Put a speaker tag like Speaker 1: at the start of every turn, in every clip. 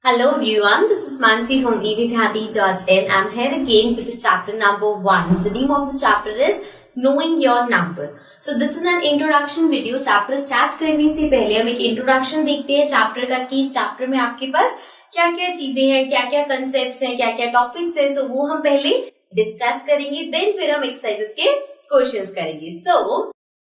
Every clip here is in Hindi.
Speaker 1: Hello everyone, this is Mansi from evidyati.in. I'm here again with the chapter number 1. The name of the chapter is Knowing Your Numbers. So this is an introduction video. Chapter start करने से पहले हम एक introduction देखते हैं chapter का कि इस chapter में आपके पास क्या क्या चीजें हैं, क्या क्या concepts हैं, क्या क्या topics हैं. So वो हम पहले discuss करेंगे, then फिर हम exercises के questions करेंगे. So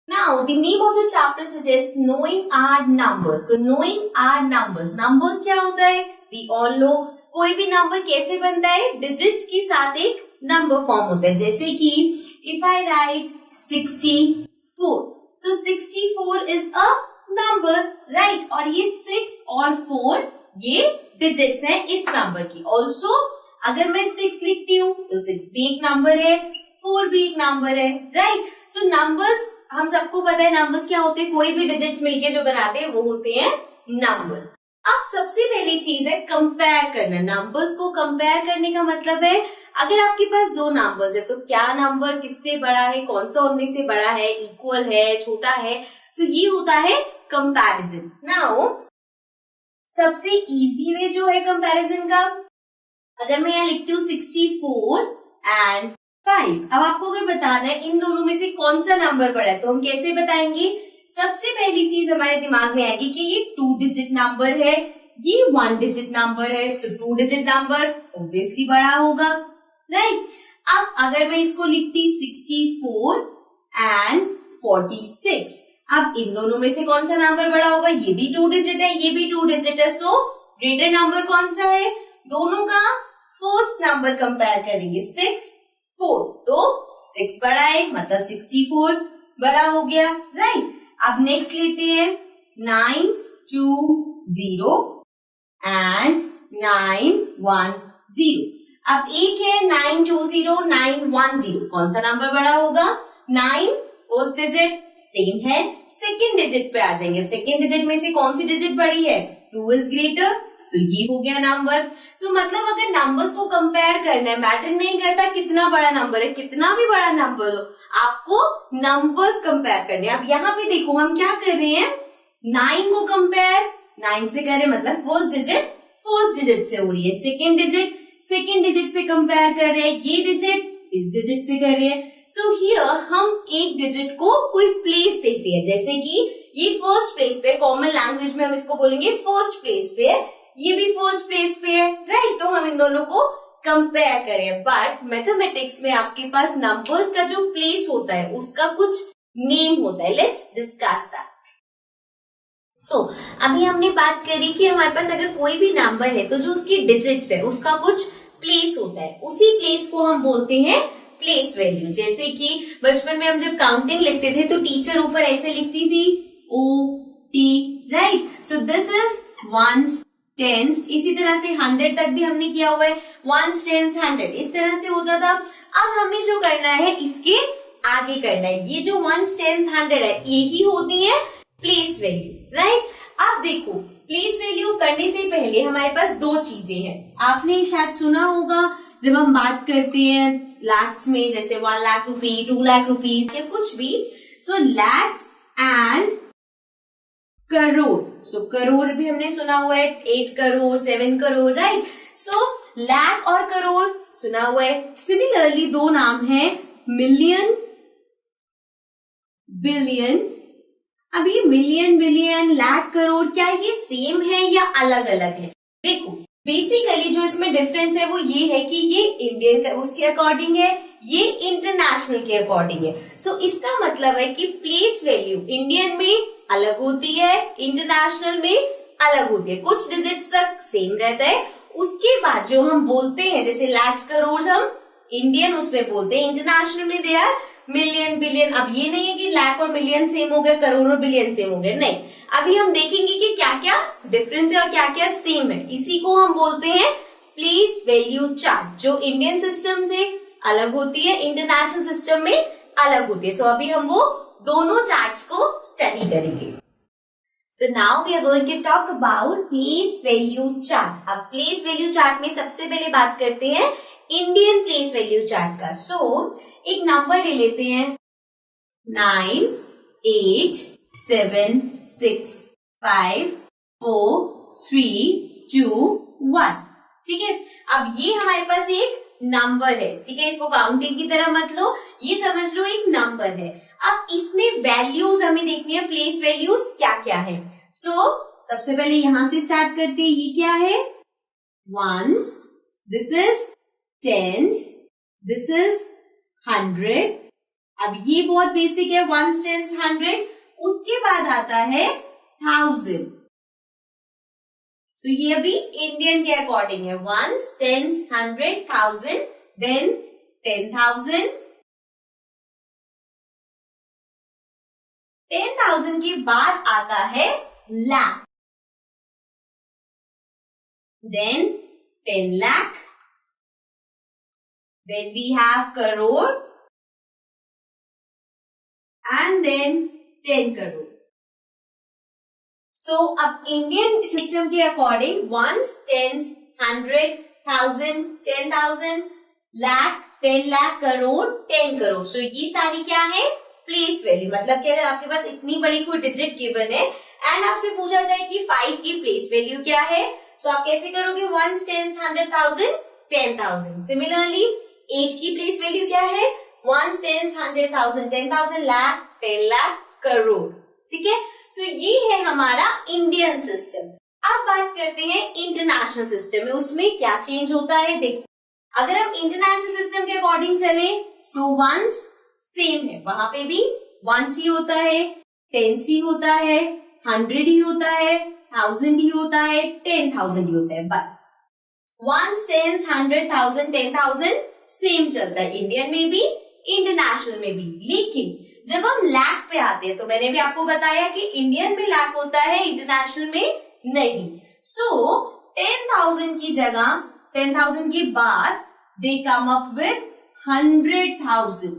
Speaker 1: now, the name of the chapter suggests knowing our numbers. So, knowing our numbers. Numbers क्या होता है? We all know. कोई भी number कैसे बनता है? Digits के साथ एक number form होता है. जैसे कि if I write 64. So, 64 is a number, right? और ये 6 और 4 ये digits हैं इस number की. Also, अगर मैं 6 लिखती हूँ तो 6 भी एक number है, 4 भी एक number है, right? So, numbers हम सबको पता है नंबर्स क्या होते हैं, कोई भी डिजिट्स मिलके जो बनाते हैं वो होते हैं नंबर्स. अब सबसे पहली चीज है कंपेयर करना. नंबर्स को कंपेयर करने का मतलब है अगर आपके पास दो नंबर्स है तो क्या नंबर किससे बड़ा है, कौन सा उनमें से बड़ा है, इक्वल है, छोटा है. सो ये होता है कंपैरिजन. नाउ सबसे इजी वे जो है कंपैरिजन का, अगर मैं यहाँ लिखती हूँ 64 एंड 5. अब आपको अगर बताना है इन दोनों में से कौन सा नंबर बड़ा है तो हम कैसे बताएंगे. सबसे पहली चीज हमारे दिमाग में आएगी कि ये 2 डिजिट नंबर है, ये 1 डिजिट नंबर है. सो 2 डिजिट नंबर ऑब्वियसली बड़ा होगा, राइट. अब अगर मैं इसको लिखती 64 एंड 46, अब इन दोनों में से कौन सा नंबर बड़ा होगा. ये भी 2 डिजिट है, ये भी 2 डिजिट है. सो ग्रेटर नंबर कौन सा है. दोनों का फर्स्ट नंबर कंपेयर करेंगे 6 4, तो 6 बड़ा है मतलब 64 बड़ा हो गया, राइट. अब नेक्स्ट लेते हैं 920 एंड 910. अब एक है 920 910, कौन सा नंबर बड़ा होगा. 9 फर्स्ट डिजिट सेम है, सेकेंड डिजिट पे आ जाएंगे. सेकेंड डिजिट में से कौन सी डिजिट बड़ी है, 2 इज ग्रेटर. सो ये हो गया नंबर. सो मतलब अगर नंबर्स को कंपेयर करना है, मैटर नहीं करता कितना बड़ा नंबर है, कितना भी बड़ा नंबर हो, आपको नंबर्स कंपेयर करने. अब यहाँ पे देखो हम क्या कर रहे हैं, 9 को कंपेयर 9 से कर रहे हैं, मतलब फर्स्ट डिजिट से हो रही है. सेकेंड डिजिट से कंपेयर कर रहे हैं, ये डिजिट इस डिजिट से कर रहे हैं. सो हियर हम एक डिजिट को कोई प्लेस देते हैं, जैसे कि ये फर्स्ट प्लेस पे, कॉमन लैंग्वेज में हम इसको बोलेंगे फर्स्ट प्लेस पे, ये भी फर्स्ट प्लेस पे है, राइट. तो हम इन दोनों को कंपेयर करें. बट मैथमेटिक्स में आपके पास नंबर्स का जो प्लेस होता है उसका कुछ नेम होता है. Let's discuss that. सो अभी हमने बात करी कि हमारे पास अगर कोई भी नंबर है तो जो उसकी डिजिट्स है उसका कुछ प्लेस होता है, उसी प्लेस को हम बोलते हैं प्लेस वैल्यू. जैसे कि बचपन में हम जब काउंटिंग लिखते थे तो टीचर ऊपर ऐसे लिखती थी OT, right. So this is ones, tens. इसी तरह से 100 तक भी हमने किया हुआ है, वंस, टेंस, 100 इस तरह से होता था. अब हमें जो करना है इसके आगे करना है. ये जो वंस, टेंस, 100 है यही होती है प्लेस वैल्यू, राइट. अब देखो प्लेस वैल्यू करने से पहले हमारे पास दो चीजें हैं. आपने शायद सुना होगा जब हम बात करते हैं लैक्स में, जैसे 1 लाख रुपी, 2 लाख रुपीज या कुछ भी. सो लैक्स एंड करोड़. सो करोड़ भी हमने सुना हुआ है, 8 करोड़, 7 करोड़, राइट. सो लाख और करोड़ सुना हुआ है. सिमिलरली दो नाम है मिलियन, बिलियन. अब ये मिलियन, बिलियन, लाख, करोड़, क्या ये सेम है या अलग अलग है. देखो बेसिकली जो इसमें डिफरेंस है वो ये है कि ये इंडियन का उसके अकॉर्डिंग है, ये इंटरनेशनल के अकॉर्डिंग है. सो इसका मतलब है कि प्लेस वैल्यू इंडियन में अलग होती है, इंटरनेशनल में अलग होती है. कुछ डिजिट्स तक सेम रहता है, उसके बाद जो हम बोलते हैं जैसे लैक्स, करोड़ हम इंडियन उसमें बोलते हैं, इंटरनेशनल में दे आर मिलियन, बिलियन. अब ये नहीं है कि लाख और मिलियन सेम हो गया, करोड़ और बिलियन सेम हो गया, नहीं. अभी हम देखेंगे कि क्या क्या डिफरेंस है और क्या क्या सेम है. इसी को हम बोलते हैं प्लेस वैल्यू चार्ट, जो इंडियन सिस्टम से अलग होती है, इंटरनेशनल सिस्टम में अलग होती है. सो अभी हम वो दोनों चार्ट्स को स्टडी करेंगे. So now we are going to talk about place value chart. अब प्लेस वैल्यू चार्ट में सबसे पहले बात करते हैं इंडियन प्लेस वैल्यू चार्ट का. सो एक नंबर ले लेते हैं 9 8 7 6 5 4 3 2 1। ठीक है, अब ये हमारे पास एक नंबर है, ठीक है, इसको काउंटिंग की तरह मत लो, ये समझ लो एक नंबर है। अब इसमें वैल्यूज हमें देखनी है, प्लेस वैल्यूज क्या क्या है। सबसे पहले यहां से स्टार्ट करते हैं, ये क्या है, ones, this is tens, this is 100। अब ये बहुत बेसिक है, वंस, टेंस, 100। उसके बाद आता है 1000। ये अभी इंडियन के अकॉर्डिंग है, वंस, टेंस, 100, 1000, देन 10,000। 10,000 के बाद आता है lakh, then 10 lakh, then we have crore, and then 10 crore. अब इंडियन सिस्टम के according ones, tens, 100, 1000, 10,000, lakh, 10 lakh, crore, 10 crore. ये सारी क्या है, प्लेस वैल्यू। मतलब क्या है, आपके पास इतनी बड़ी कोई डिजिट गिवन है एंड आपसे पूछा जाए कि 5 की प्लेस वैल्यू क्या है, आप कैसे करोगे, वंस, टेंस, 100, 1000, 10,000। सिमिलरली 8 की प्लेस वैल्यू क्या है, वंस, टेंस, 100, 1000, 10,000, लाख, 10 लाख, करोड़। ठीक है, ये है हमारा इंडियन सिस्टम। अब बात करते हैं इंटरनेशनल सिस्टम में, उसमें क्या चेंज होता है। देखो, अगर हम इंटरनेशनल सिस्टम के अकॉर्डिंग चले, वंस सेम है, वहां पे भी वंस ही होता है, टेंस ही होता है, 100 ही होता है, 1000 ही होता है, 10,000 ही होता है, बस। वंस, टेंस, 100, 1000, 10,000 सेम चलता है, इंडियन में भी, इंटरनेशनल में भी। लेकिन जब हम लाख पे आते हैं, तो मैंने भी आपको बताया कि इंडियन में लाख होता है, इंटरनेशनल में नहीं। 10,000 की जगह, 10,000 के बाद दे कम अप विथ 100,000।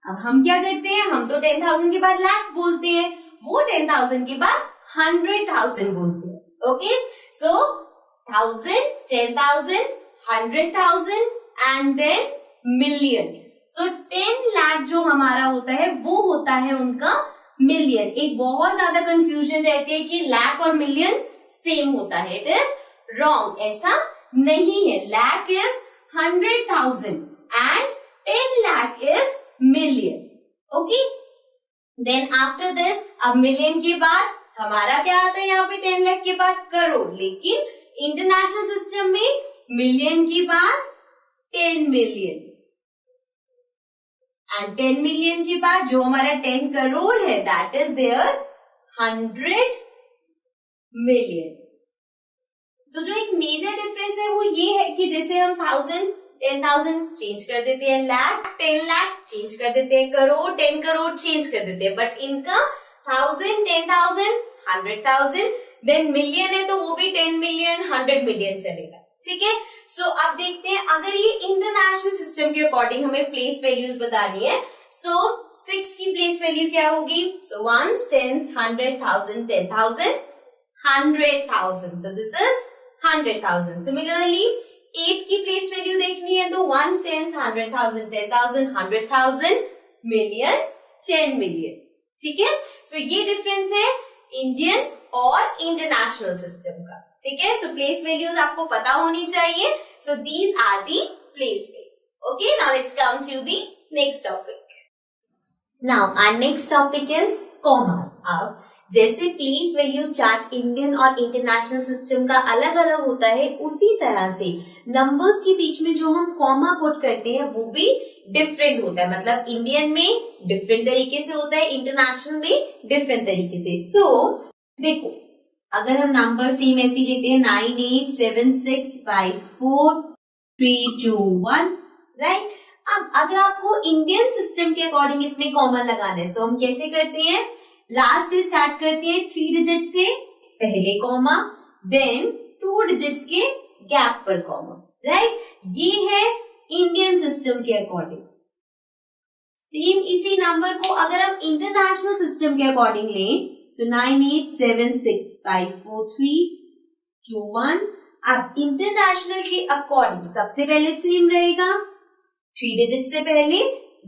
Speaker 1: अब हम क्या करते हैं, हम तो 10,000 के बाद लाख बोलते हैं, वो 10,000 के बाद 100,000 बोलते हैं। Okay, 1000, 10,000, 100,000 and then million. 10 lakh जो हमारा होता है वो होता है उनका मिलियन। एक बहुत ज्यादा कंफ्यूजन रहती है कि लाख और मिलियन सेम होता है, इट इज रॉन्ग, ऐसा नहीं है। Lakh is 100,000 and 10 lakh is million. Okay, then after this, अब मिलियन के बाद हमारा क्या आता है, यहाँ पे 10 लाख के बाद करोड़। लेकिन इंटरनेशनल सिस्टम में मिलियन के बाद 10 मिलियन एंड 10 मिलियन के बाद जो हमारा 10 करोड़ है, दैट इज देयर 100 मिलियन। जो एक मेजर डिफरेंस है वो ये है कि जैसे हम 1000, 10,000 चेंज कर देते हैं, लाख, 10 लाख चेंज कर देते हैं, करोड़, 10 करोड़ चेंज कर देते हैं, बट इनका 1000, 10,000, 100,000, देन मिलियन है तो वो भी 10 मिलियन, 100 मिलियन चलेगा। ठीक है, अब देखते हैं, अगर ये इंटरनेशनल सिस्टम के अकॉर्डिंग हमें प्लेस वैल्यूज बतानी है, 6 की प्लेस वैल्यू क्या होगी, ones, tens, 100, 1000, 10,000, 100,000, this is 100,000। Similarly 8 की प्लेस वैल्यू देखनी है तो वंस, टेंस, 100,000, 10,000, 100,000, मिलियन, 10 मिलियन। ठीक है, ये डिफरेंस है इंडियन और इंटरनेशनल सिस्टम का। ठीक है, प्लेस वैल्यूज आपको पता होनी चाहिए। These are the place value. Okay, now let's come to the next topic. Now our next topic is commas. अब जैसे प्लेस वैल्यू चार्ट इंडियन और इंटरनेशनल सिस्टम का अलग अलग होता है, उसी तरह से नंबर्स के बीच में जो हम कॉमा पुट करते हैं वो भी डिफरेंट होता है। मतलब इंडियन में डिफरेंट तरीके से होता है, इंटरनेशनल में डिफरेंट तरीके से। देखो, अगर हम नंबर सेम ऐसे लेते हैं 9876543221, राइट। अब अगर आपको इंडियन सिस्टम के अकॉर्डिंग इसमें कॉमन लगाना है, हम कैसे करते हैं, लास्ट से स्टार्ट करते हैं 3 डिजिट से पहले कॉमा, देन 2 डिजिट्स के गैप पर कॉमा, राइट। ये है इंडियन सिस्टम के अकॉर्डिंग। सेम इसी नंबर को अगर हम इंटरनेशनल सिस्टम के अकॉर्डिंग लें, 9876543221, अब इंटरनेशनल के अकॉर्डिंग सबसे पहले सेम रहेगा 3 डिजिट से पहले,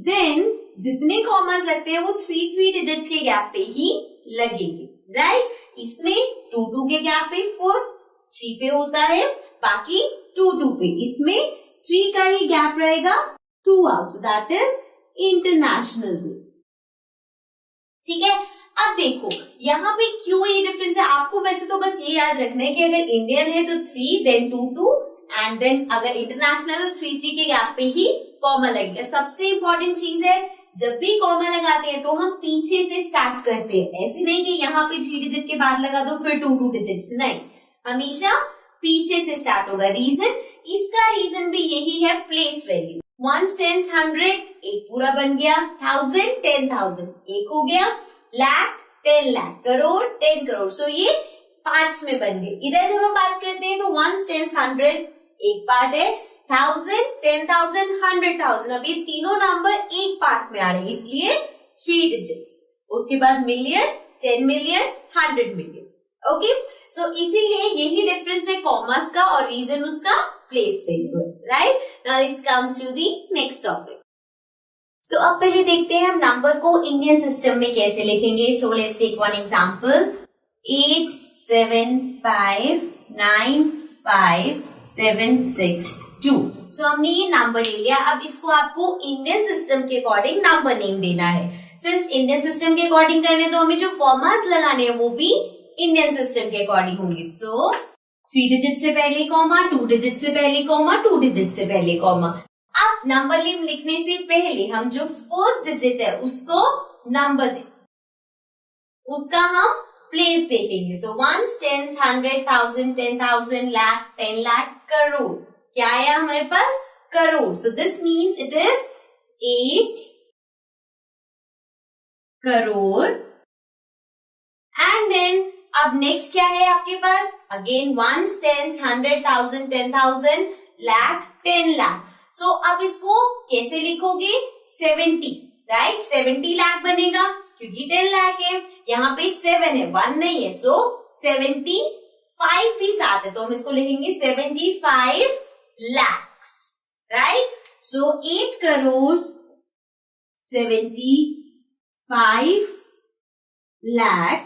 Speaker 1: देन जितने कॉमर्स लगते हैं वो 3 डिजिट्स के गैप पे ही लगेंगे, राइट। इसमें 2 2 के गैप पे फर्स्ट 3 पे होता है, बाकी 2 2 पे, इसमें 3 का ही गैप रहेगा throughout, so that is international way. ठीक है, अब देखो यहाँ पे क्यों ये डिफरेंस है, आपको वैसे तो बस ये याद रखना है कि अगर इंडियन है तो 3 देन 2 2 एंड देन अगर इंटरनेशनल तो 3 3 के गैप पे ही कॉमा लगेगा। सबसे इंपॉर्टेंट चीज है, जब भी कॉमा लगाते हैं तो हम पीछे से स्टार्ट करते हैं, ऐसे नहीं कि यहाँ पे 3 डिजिट के बाद लगा दो फिर 2 2 डिजिट्स, नहीं, हमेशा पीछे से स्टार्ट होगा। रीजन, इसका रीजन भी यही है, प्लेस वैल्यू। 1 10 100 एक पूरा बन गया, 1000 10,000 एक हो गया, लाख 10 लाख, करोड़ 10 करोड़, सो ये पार्ट्स में बन गए। इधर जब हम बात करते हैं तो 1 10 100 एक पार्ट है, 1000 10,000 100,000, अब ये तीनों नंबर एक पार्ट में आ रहे हैं, इसलिए 3 डिजिट्स। उसके बाद million 10 million 100 million. Okay, so इसीलिए यही डिफरेंस है कॉमर्स का और रीजन उसका प्लेस वैल्यू है, right. Now let's come to the next topic. So अब पहले देखते हैं हम नंबर को इंडियन सिस्टम में कैसे लिखेंगे। So let's take one example, 8 7 5 9 5 7 6 2। So हमने ये नंबर ले लिया, अब इसको आपको इंडियन सिस्टम के अकॉर्डिंग नंबर नेम देना है। सिंस इंडियन सिस्टम के अकॉर्डिंग करने तो हमें जो कॉमर्स लगाने हैं वो भी इंडियन सिस्टम के अकॉर्डिंग होंगे। सो 3 डिजिट से पहले कॉमा, 2 डिजिट से पहले कॉमा, 2 डिजिट से पहले कॉमा। अब नंबर नेम लिखने से पहले हम जो फर्स्ट डिजिट है उसको नंबर दे, उसका हम प्लेस देखेंगे। सो 1 10 100 1000 10,000 लाख 10 लाख करोड़, क्या है हमारे पास, crore. So this means it is 8 crore. And then अब नेक्स्ट क्या है आपके पास, अगेन 1 10 100 1000 10,000 लाख 10 लाख। सो अब इसको कैसे लिखोगे, 70, राइट, 70 लाख बनेगा क्योंकि 10 लाख है, यहाँ पे 7 है 1 नहीं है, सो 75 भी साथ है तो हम इसको लिखेंगे 75 lakhs, राइट। सो 8 करोड़ 75 लाख।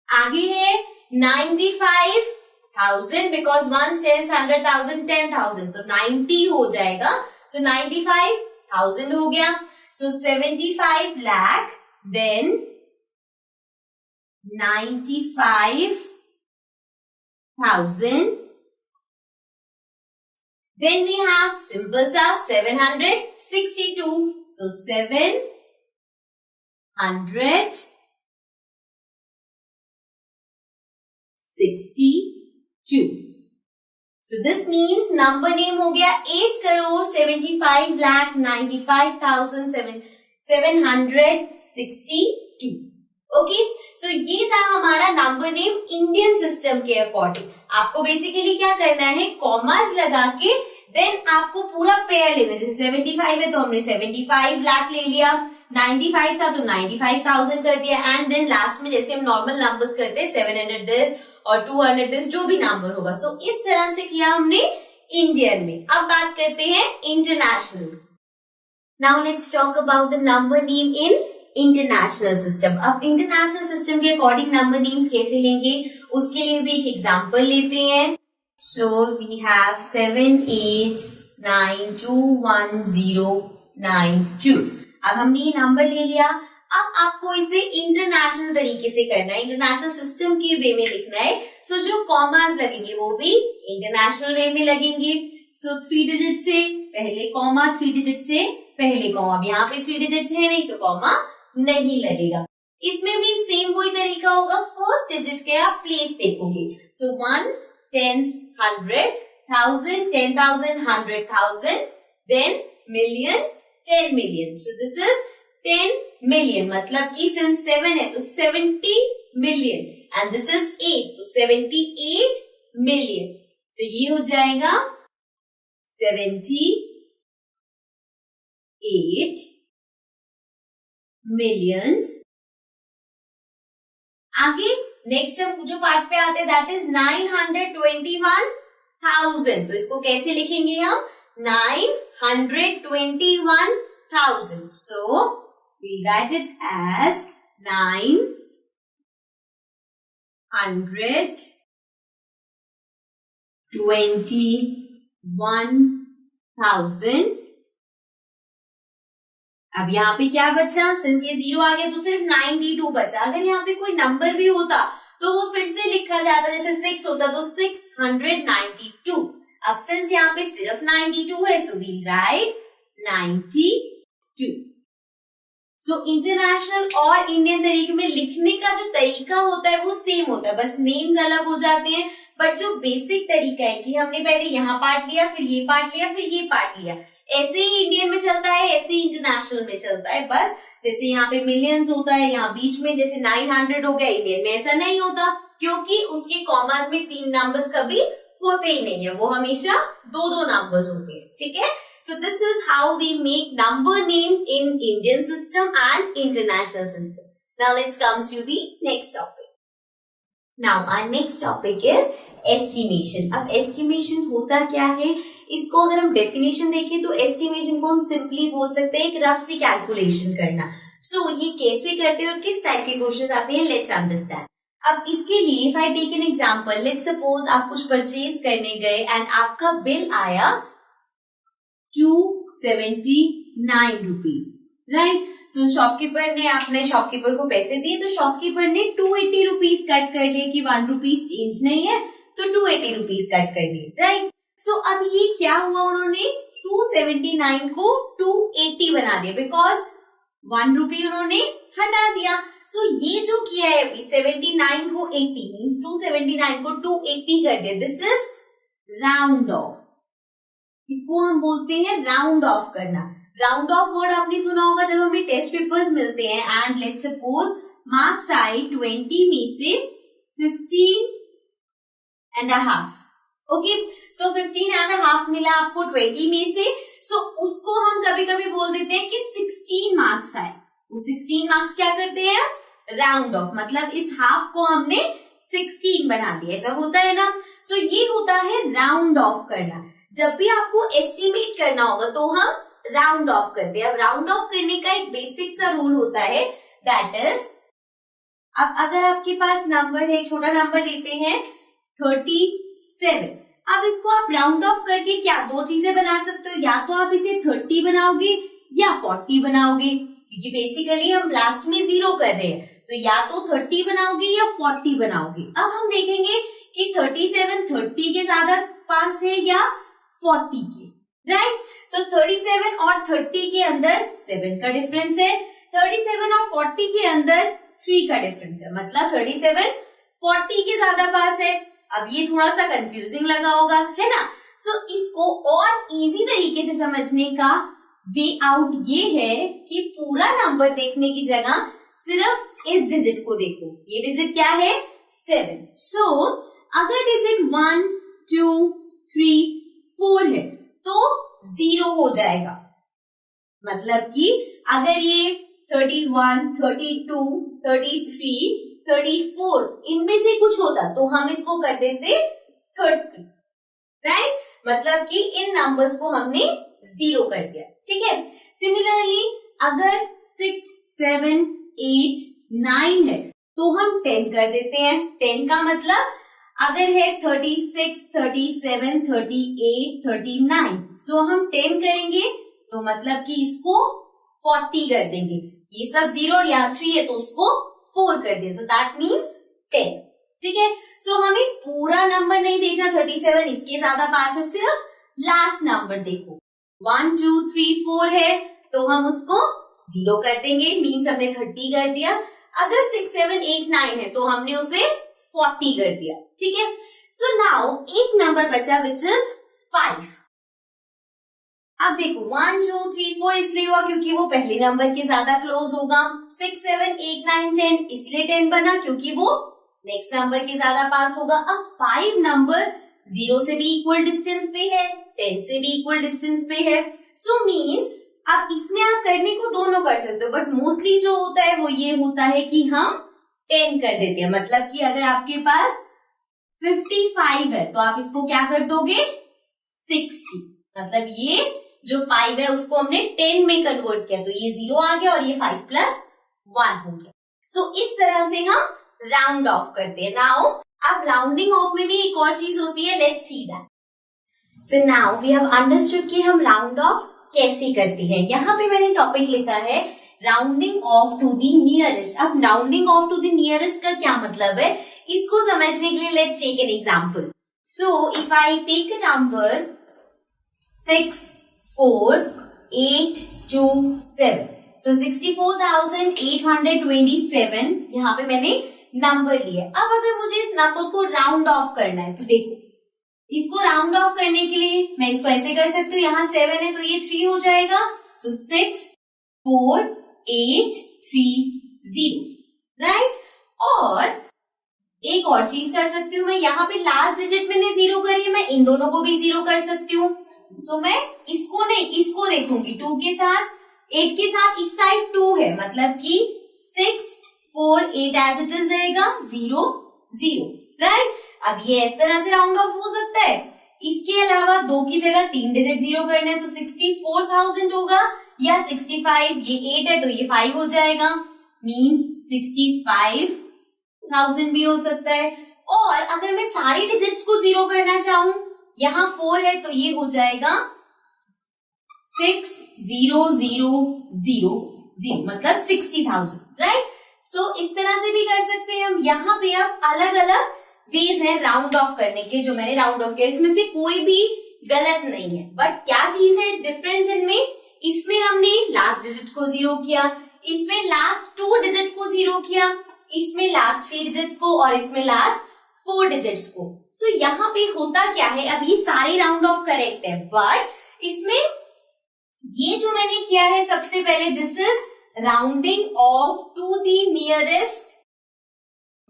Speaker 1: आगे है 95,000 बिकॉज 1 10 100 1000 10,000 तो 90 हो जाएगा, सो 95,000 हो गया। सो 75 lakh then 95,000 then we have simple सा 762, so 762. So this means number name हो गया 8 करोड़ 75 लाख 95,762. ओके, सो ये था हमारा नंबर नेम इंडियन सिस्टम के अकॉर्डिंग। आपको बेसिकली क्या करना है, कॉमर्स लगा के देन आपको पूरा पेयर लेना है। जैसे 75 है तो हमने 75 लाख ले लिया, 95 था तो 95,000 कर दिया, एंड देन लास्ट में जैसे हम नॉर्मल नंबर्स करते हैं 700 दिस और 200 दिस, जो भी नंबर होगा। सो इस तरह से किया हमने इंडियन में। अब बात करते हैं international. Now let's talk about the number name in international system. अब इंटरनेशनल सिस्टम के अकॉर्डिंग नंबर नेम्स कैसे लेंगे, उसके लिए भी एक एग्जांपल लेते हैं। So we have 78921092। अब हमने ये नंबर ले लिया, अब आपको इसे इंटरनेशनल तरीके से करना है, इंटरनेशनल सिस्टम के वे में लिखना है। सो जो कॉमास लगेंगे वो भी इंटरनेशनल वे में लगेंगे। सो 3 डिजिट से पहले कॉमा, 3 डिजिट से पहले कॉमा। अब यहाँ पे 3 डिजिट है नहीं तो कॉमा नहीं लगेगा। इसमें भी सेम वही तरीका होगा, फर्स्ट डिजिट के आप प्लेस देखोगे। So 1 10 100 1000 10,000 100,000 then million 10 million. So this is 10 million, मतलब कि सिंस 7 है तो 70 मिलियन एंड दिस इज 8 तो 78 मिलियन। सो ये हो जाएगा 78 मिलियंस। आगे नेक्स्ट हम जो पार्ट पे आते हैं दैट इज 921,000। तो इसको कैसे लिखेंगे हम, 921,000। सो we write it as 9 100, 21,000. अब यहाँ पे क्या बचा, सिंस ये 0 आ गया तो सिर्फ 92 बचा. अगर यहाँ पे कोई नंबर भी होता तो वो फिर से लिखा जाता, जैसे 6 होता तो 692. अब सिंस यहाँ पे सिर्फ 92 है, so we write 92. So international और इंडियन तरीके में लिखने का जो तरीका होता है वो सेम होता है, बस नेम्स अलग हो जाते हैं. बट जो बेसिक तरीका है कि हमने पहले यहाँ पार्ट लिया, फिर ये पार्ट लिया, फिर ये पार्ट लिया, ऐसे ही इंडियन में चलता है, ऐसे ही इंटरनेशनल में चलता है. बस जैसे यहाँ पे मिलियंस होता है, यहाँ बीच में जैसे 900 हो गया, इंडियन में ऐसा नहीं होता क्योंकि उसके कॉमास में 3 नंबर्स कभी होते ही नहीं है, वो हमेशा 2 नंबर्स होते हैं. ठीक है. So this is how we make number names in Indian system and international system. Now let's come to the next topic. Now our next topic is estimation. अब estimation होता क्या है, इसको अगर हम definition देखें तो estimation को हम simply बोल सकते हैं एक रफ सी calculation करना. So ये कैसे करते हैं और किस टाइप के क्वेश्चन आते हैं, let's understand. अब इसके लिए if I take an example, let's suppose आप कुछ परचेज करने गए एंड आपका बिल आया 279 रुपीज, राइट. सो शॉपकीपर ने, आपने शॉपकीपर को पैसे दिए तो शॉपकीपर ने 280 रुपीज कट कर लिए कि 1 रुपीज चेंज नहीं है तो 280 रुपीज कट कर लिए, राइट. सो अब ये क्या हुआ, उन्होंने 279 को 280 बना दिया बिकॉज 1 रुपी उन्होंने हटा दिया. सो ये जो किया है अभी 79 को 80 मीन्स 279 को 280 कर दिया. This is round of. इसको हम बोलते हैं राउंड ऑफ करना. राउंड ऑफ वर्ड आपने सुना होगा जब हमें टेस्ट पेपर्स मिलते हैं एंड लेट्स सपोज मार्क्स आए 20 में से 15.5. ओके, सो 15.5 मिला आपको 20 में से. सो उसको हम कभी कभी बोल देते हैं कि 16 मार्क्स आए. वो 16 मार्क्स क्या करते हैं, राउंड ऑफ, मतलब इस हाफ को हमने 16 बना दिया, ऐसा होता है ना. सो ये होता है राउंड ऑफ करना. जब भी आपको एस्टिमेट करना होगा तो हम राउंड ऑफ करते हैं. अब राउंड ऑफ करने का एक बेसिक सा रूल होता है, दैट इज, अब अगर आपके पास नंबर है, छोटा नंबर लेते हैं 37. अब इसको आप राउंड ऑफ करके क्या 2 चीजें बना सकते हो, या तो आप इसे 30 बनाओगे या 40 बनाओगे, क्योंकि बेसिकली हम लास्ट में 0 कर रहे हैं, तो या तो 30 बनाओगे या 40 बनाओगे. अब हम देखेंगे कि 37 30 के ज्यादा पास है या 40 के, राइट. सो 37 और 30 के अंदर 7 का डिफरेंस है, 37 और 40 के अंदर 3 का डिफरेंस है, मतलब 37 40 के ज्यादा पास है. अब ये थोड़ा सा कंफ्यूजिंग लगा होगा, है ना. सो इसको और इजी तरीके से समझने का वे आउट ये है कि पूरा नंबर देखने की जगह सिर्फ इस डिजिट को देखो. ये डिजिट क्या है, 7. सो अगर डिजिट 1 2 3 4 है तो 0 हो जाएगा. मतलब कि अगर ये 31 32 33 34 इनमें से कुछ होता तो हम इसको कर देते 30, राइट. मतलब कि इन नंबर्स को हमने 0 कर दिया, ठीक है. सिमिलरली अगर 6 7 8 9 है तो हम 10 कर देते हैं. 10 का मतलब अगर है 36 37 38 39, सो हम 10 करेंगे तो मतलब कि इसको 40 कर देंगे. ये सब 0 और यहाँ 3 है तो उसको 4 कर दिया, सो दैट मीन्स 10, ठीक है. सो हमें पूरा नंबर नहीं देखना, 37 इसके ज्यादा पास है, सिर्फ लास्ट नंबर देखो. 1 2 3 4 है तो हम उसको 0 कर देंगे, मीन्स हमने 30 कर दिया. अगर 6 7 8 9 है तो हमने उसे 40 कर दिया, ठीक है. सो नाउ एक नंबर बचा विच इज 5. अब देखो 1 2 3 4 इसलिए हुआ क्योंकि वो पहले नंबर के ज्यादा क्लोज होगा. 6 7 8 9 10 इसलिए 10 बना क्योंकि वो नेक्स्ट नंबर के ज्यादा पास होगा. अब 5 नंबर 0 से भी इक्वल डिस्टेंस पे है, 10 से भी इक्वल डिस्टेंस पे है. सो मीन्स अब इसमें आप करने को दोनों कर सकते हो, बट मोस्टली जो होता है वो ये होता है कि हम 10 कर देते हैं. मतलब कि अगर आपके पास 55 है तो आप इसको क्या कर दोगे 60. मतलब ये जो 5 है उसको हमने 10 में कन्वर्ट किया तो ये 0 आ गया और ये 5 + 1 हो गया. सो इस तरह से हम राउंड ऑफ करते हैं. नाउ अब राउंडिंग ऑफ में भी एक और चीज होती है. Let's see that. So now we have understood कि हम राउंड ऑफ कैसे करते हैं. यहाँ पे मैंने टॉपिक लिखा है rounding off to the nearest. अब rounding off to the nearest का क्या मतलब है, इसको समझने के लिए let's take an example. So if I take a number 6, 4, 8, 2, 7. So 64,827 यहाँ पे मैंने नंबर लिया. अब अगर मुझे इस नंबर को राउंड ऑफ करना है तो देखो, इसको राउंड ऑफ करने के लिए मैं इसको ऐसे कर सकती हूँ. यहाँ 7 है तो ये 3 हो जाएगा. सो 6, 4, 8, 3, 0. राइट. और एक और चीज कर सकती हूँ मैं, यहाँ पे लास्ट डिजिट मैंने 0 करी है, मैं इन दोनों को भी 0 कर सकती हूँ. सो मैं इसको नहीं, इसको देखूंगी 2 के साथ, 8 के साथ. इस साइड 2 है, मतलब कि 6, 4, 8 एज इट इज रहेगा, 0, 0. राइट. अब ये इस तरह से राउंड ऑफ हो सकता है. इसके अलावा 2 की जगह 3 डिजिट 0 करना है तो 64,000 होगा, या 65, ये 8 है तो ये 5 हो जाएगा, मीन्स 65,000 भी हो सकता है. और अगर मैं सारी डिजिट्स को 0 करना चाहूं, यहाँ 4 है तो ये हो जाएगा 60,000, मतलब 60,000. राइट. सो इस तरह से भी कर सकते हैं हम. यहाँ पे अब अलग अलग वेज है राउंड ऑफ करने के, जो मैंने राउंड ऑफ किया, इसमें से कोई भी गलत नहीं है. बट क्या चीज है डिफरेंस इनमें, इसमें हमने लास्ट डिजिट को 0 किया, इसमें लास्ट 2 डिजिट को 0 किया, इसमें लास्ट 3 डिजिट्स को, और इसमें लास्ट 4 डिजिट्स को. सो यहाँ पे होता क्या है, अब ये सारे राउंड ऑफ करेक्ट है, बट इसमें ये जो मैंने किया है सबसे पहले, this is rounding off to the nearest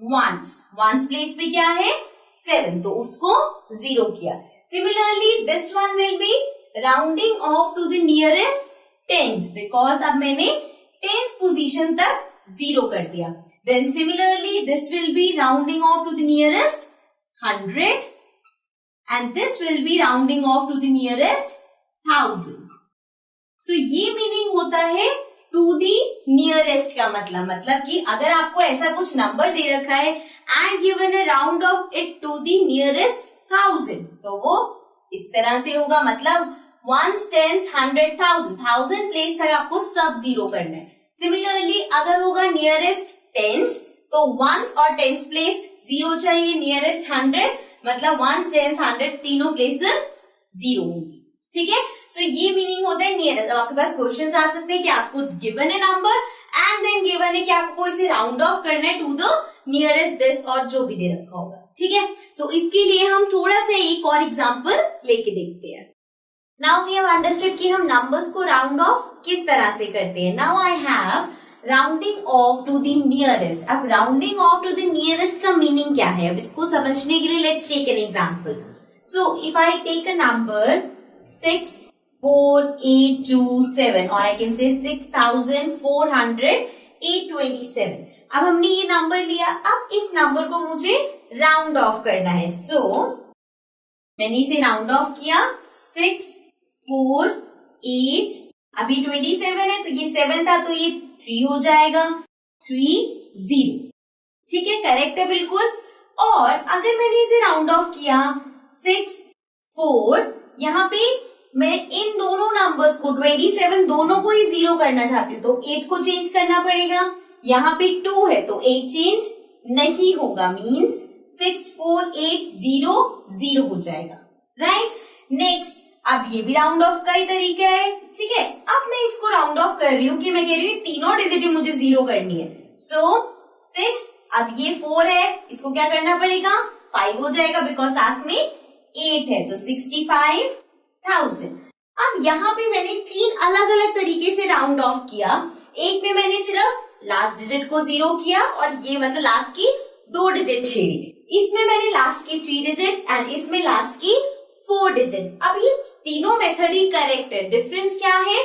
Speaker 1: ones place पे क्या है 7, तो उसको 0 किया. Similarly this one will be rounding off to the nearest tens, because अब मैंने टेंस पोजीशन तक 0 कर दिया. Then similarly this will be rounding off to the nearest 100, and this will be rounding off to the nearest 1000. So ये मीनिंग होता है टू दी नियरेस्ट का मतलब कि अगर आपको ऐसा कुछ नंबर दे रखा है and given a round off it to the nearest 1000, तो वो इस तरह से होगा. मतलब 1s, 10s, 100, 1000 प्लेस तक आपको सब 0 करना है. सिमिलरली अगर होगा नियरेस्ट टेंस, तो 1s और 10s प्लेस 0 चाहिए. नियरेस्ट 100, मतलब 1s, 10s, 100 तीनों प्लेसेस 0 होंगी. ठीक है. सो ये मीनिंग होता है नियरेस्ट. अब आपके पास क्वेश्चंस आ सकते हैं कि आपको गिवन है नंबर एंड देन गिवन है कि आपको इसे राउंड ऑफ करना है टू द नियरेस्ट दिस, और जो भी दे रखा होगा. ठीक है. सो इसके लिए हम थोड़ा सा एक और एग्जांपल लेके देखते हैं. नाउ वी हैव अंडरस्टूड कि हम नंबर्स को राउंड ऑफ किस तरह से करते हैं. Now I have rounding off to the nearest. अब rounding off to the nearest का मीनिंग क्या है, अब इसको समझने के लिए let's take an example. So if I take a number 6, 4, 8, 2, 7, और आई कैन से 6,427. अब हमने ये नंबर लिया, अब इस नंबर को मुझे राउंड ऑफ करना है. सो मैंने इसे राउंड ऑफ किया, 6, 4, 8, अभी 27 है तो ये 7 था तो ये 3 हो जाएगा, 3, 0. ठीक है, करेक्ट है बिल्कुल. और अगर मैंने इसे राउंड ऑफ किया 6, 4, यहाँ पे मैं इन दोनों नंबर्स को 27 दोनों को ही 0 करना चाहती हूँ, तो 8 को चेंज करना पड़ेगा. यहाँ पे 2 है तो 8 चेंज नहीं होगा, मीन्स 6, 4, 8, 0, 0 हो जाएगा. राइट. नेक्स्ट, अब ये भी राउंड ऑफ का ही तरीका है. ठीक है. अब मैं इसको राउंड ऑफ कर रही हूँ कि मैं कह रही हूँ तीनों डिजिट मुझे 0 करनी है. सो 6, अब ये 4 है, इसको क्या करना पड़ेगा, 5 हो जाएगा, बिकॉज साथ में 8 है तो 65,000. अब यहाँ पे मैंने 3 अलग अलग तरीके से राउंड ऑफ किया. एक में मैंने सिर्फ लास्ट डिजिट को 0 किया और ये मतलब लास्ट की 2 डिजिट छेड़ी. इसमें मैंने लास्ट की 3 डिजिट्स एंड इसमें लास्ट की 4 डिजिट्स. अब ये तीनों मेथड ही करेक्ट है. डिफरेंस क्या है,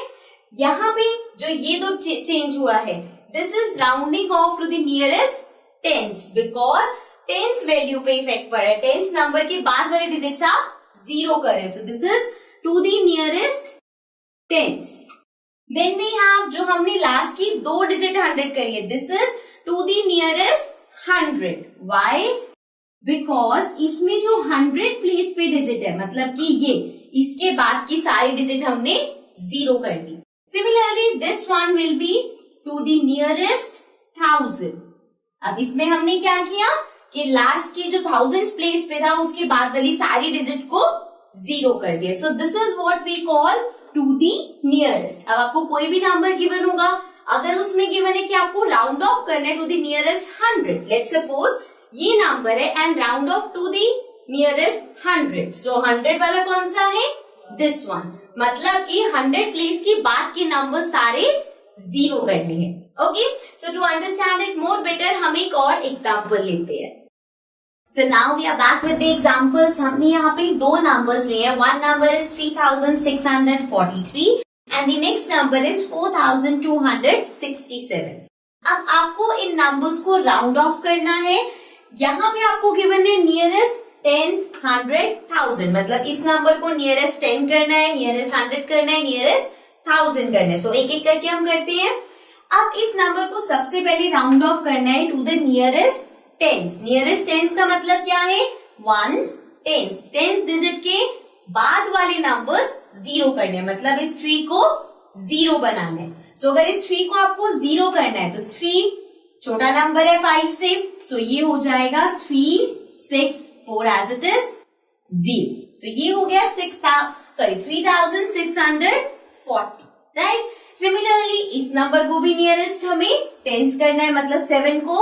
Speaker 1: यहाँ पे जो ये दो चेंज हुआ है, this is rounding off to the nearest tens, because tens value पे इफेक्ट पड़ रहा है. टेंस नंबर के बाद वाले डिजिट्स आप 0 कर रहे हो. So this is to the nearest tens. Then we have जो हमने लास्ट की 2 डिजिट 100 करी है, this is to the nearest 100. Why? Because इसमें जो 100 प्लेस पे डिजिट है, मतलब कि ये इसके बाद की सारी डिजिट हमने 0 कर दी. Similarly this one will be to the nearest 1000. अब इसमें हमने क्या किया कि लास्ट के जो 1000 प्लेस पे था उसके बाद वाली सारी डिजिट को 0 कर दिया. So this is what we call to the nearest. अब आपको कोई भी नंबर गिवन होगा, अगर उसमें गिवन है कि आपको राउंड ऑफ करना है to the nearest 100. Let's suppose ये नंबर है and round off to the nearest 100. So 100 वाला कौन सा है? This one. मतलब कि 100 प्लेस के बाद के नंबर सारे 0 करने हैं. Okay, so to understand it more better हम एक और एग्जाम्पल लेते हैं. So now we are back with the examples. हमने यहाँ पे दो नंबर्स लिए हैं. One number is 3643 and the next number is 4267. अब आपको इन नंबर्स को राउंड ऑफ करना है. यहाँ पे आपको गिवन है नियरेस्ट 10, 100, 1000. मतलब इस नंबर को नियरेस्ट 10 करना है, नियरेस्ट 100 करना है, नियरेस्ट 1000 करना है. सो एक एक करके हम करते हैं. अब इस नंबर को सबसे पहले राउंड ऑफ करना है to the nearest tens. Nearest tens का मतलब क्या है? Once, tense. टेंस डिजिट के बाद वाले नंबर्स 0 करने हैं, मतलब इस 3 को 0 बनाना है. सो अगर इस 3 को आपको 0 करना है तो 3 छोटा नंबर है 5 से, सो ये हो जाएगा 364 एज इट इज 0. सो ये हो गया 3640, राइट. सिमिलरली इस नंबर को भी नियरेस्ट हमें टेंस करना है, मतलब 7 को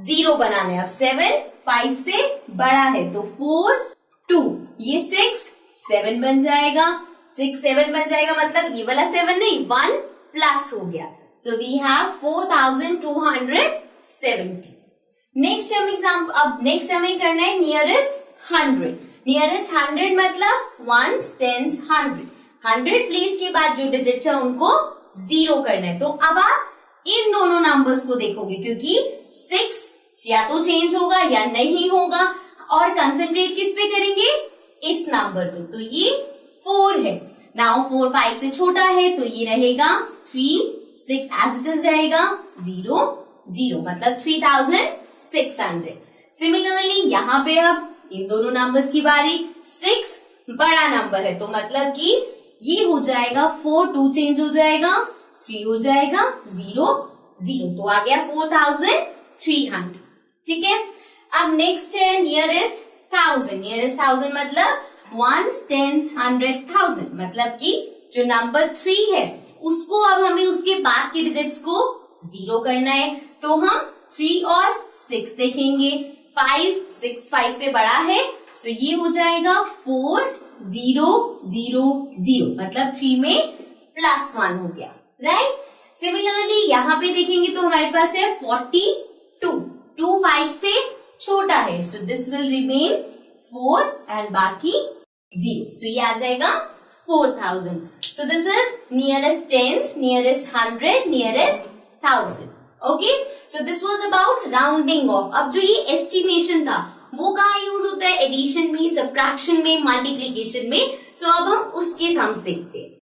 Speaker 1: 0 बनाना है. अब 7 5 से बड़ा है तो 4 2, ये 6 7 बन जाएगा. 6 7 बन जाएगा, मतलब ये वाला 7 नहीं, 1 प्लस हो गया. So we have 4270. नेक्स्ट हमें करना है नियरेस्ट 100. नियरेस्ट 100 मतलब वंस, टेंस, 100. 100 प्लेस के बाद जो डिजिट्स है उनको 0 करना है. तो अब आप इन दोनों नंबर्स को देखोगे क्योंकि 6 या तो चेंज होगा या नहीं होगा, और कंसेंट्रेट किस पे करेंगे? इस नंबर पे. तो ये 4 है. नाउ 4 5 से छोटा है तो ये रहेगा 3, 6 एज इट इज रहेगा 0 0, मतलब 3600. सिमिलरली यहाँ पे अब इन दोनों नंबर्स की बारी. 6 बड़ा नंबर है तो मतलब कि ये हो जाएगा 4 2 चेंज हो जाएगा, 3 हो जाएगा 0 0, तो आ गया 4300. ठीक है. अब नेक्स्ट है नियरेस्ट 1000. नियरेस्ट 1000 मतलब वंस, टेंस, 100, 1000, मतलब कि जो नंबर 3 है उसको अब हमें उसके बाद के डिजिट्स को 0 करना है. तो हम 3 और 6 देखेंगे. 6 5 से बड़ा है, सो ये हो जाएगा 4 0 0 0, मतलब 3 में +1 हो गया, राइट. सिमिलरली यहाँ पे देखेंगे तो हमारे पास है 42. 2 5 से छोटा है, so this will remain 4 and बाकी 0, सो ये आ जाएगा 4000. So this is nearest tens, nearest 100, nearest 1000. Okay? So this was about rounding off. अब जो ये estimation था वो कहाँ यूज होता है? एडिशन में, सब्ट्रैक्शन में, मल्टीप्लीकेशन में. So अब हम उसके सम्स देखते हैं.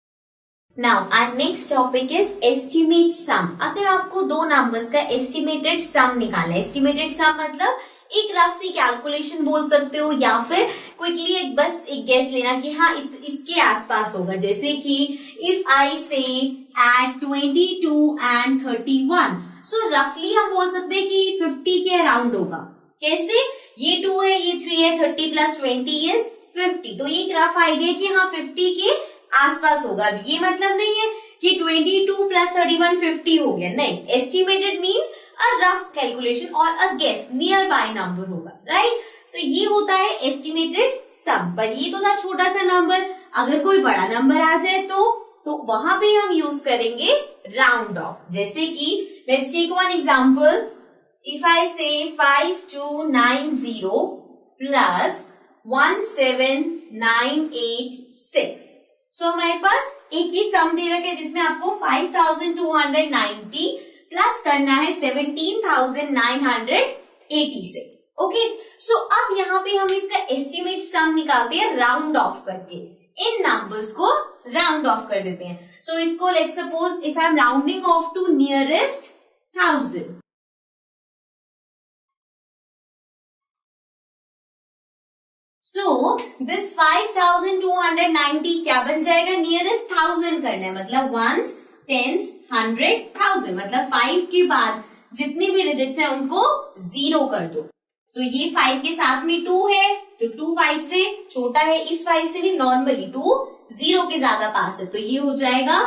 Speaker 1: Now our next topic is estimate sum. अगर आपको दो नंबर्स का estimated sum निकालना है, estimated sum मतलब एक रफ सी कैलकुलेशन बोल सकते हो या फिर क्विकली बस एक गेस लेना कि हाँ इसके आसपास होगा. जैसे कि इफ आई से एट 22 एंड 31, सो रफली हम बोल सकते हैं कि 50 के अराउंड होगा. कैसे? ये 2 है, ये 3 है, 30 + 20 इज 50. तो ये एक रफ आइडिया कि हाँ 50 के आसपास होगा. ये मतलब नहीं है कि 22 + 31 50 हो गया, नहीं. Estimated means a rough calculation or a guess, nearby number होगा, right? So ये होता है estimated sum. पर ये तो था छोटा सा नंबर. अगर कोई बड़ा नंबर आ जाए तो वहां पे हम यूज करेंगे राउंड ऑफ. जैसे कि let's take one example. If I say 5290 plus 17986, so हमारे पास एक ही सम दे रखा है जिसमें आपको 5290 प्लस करना है 17,986. ओके, सो अब यहाँ पे हम इसका एस्टिमेट सम निकालते हैं राउंड ऑफ करके. इन नंबर्स को राउंड ऑफ कर देते हैं. सो इसको let's suppose if I am rounding off to nearest 1000, so this 5290 क्या बन जाएगा, नियरेस्ट 1000 करना है, मतलब वंस, टेंस, 100, 1000, मतलब 5 के बाद जितनी भी डिजिट्स है उनको 0 कर दो। सो ये 5 के साथ में 2 है, तो 2 5 से छोटा है, इस 5 से नहीं, नॉर्मली 2 0 के ज्यादा पास है, तो ये हो जाएगा